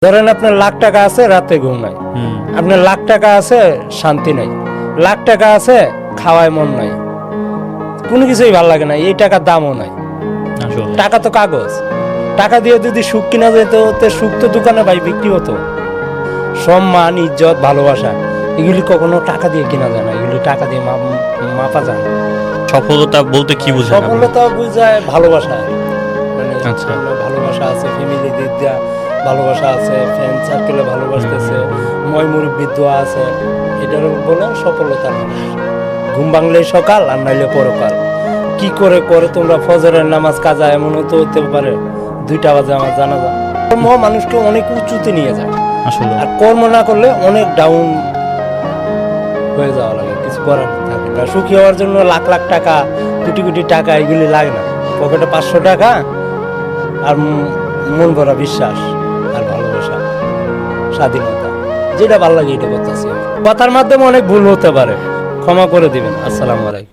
ধরেন আপনার লাখ টাকা আছে, রাতে ঘুম নাই। আপনার লাখ টাকা আছে, শান্তি নাই। লাখ টাকা আছে, খাওয়ায় মন নাই, কোনো কিছুই ভালো লাগে না, এই টাকার দামও নাই। টাকা তো কাগজ, টাকা দিয়ে যদি সুখ কিনা যেত, সুখ তো দোকানে ভাই বিক্রি হতো। সম্মান, ইজ্জত, ভালোবাসা এগুলি কখনো টাকা দিয়ে কিনা যায় না, এগুলি টাকা দিয়ে মাপা যায় না। সফলতা বলতে কি বোঝেন? সফলতা বোঝায় ভালোবাসা। মানে আচ্ছা। ভালোবাসা আছে, ফ্যামিলি দিক দিয়া ভালোবাসা আছে, ফ্রেন্ড সার্কেলে ভালোবাসতেছে, ময় মুরব্বির দোয়া আছে, এটার বলে সফলতা। ঘুম ভাঙলেই সকাল আর নাইলে পরকাল। কি করে করে তোমরা ফজরের নামাজ কাজা, এমন তো হতে পারে 2টা বাজে আমার জানা যায়। কর্ম মানুষকে অনেক উঁচুতে নিয়ে যায় আসলে, আর কর্ম না করলে অনেক ডাউন হয়ে যাওয়া লাগে, কিছু করার থাকে না। সুখী হওয়ার জন্য লাখ লাখ টাকা, কোটি কোটি টাকা এগুলি লাগে না। পকেটে 500 টাকা আর মন ভরা বিশ্বাস আর ভালোবাসা, স্বাধীনতা, যেটা ভালো লাগে এটা করতেছি। কথার মাধ্যমে অনেক ভুল হতে পারে, ক্ষমা করে দিবেন। আসসালামু আলাইকুম।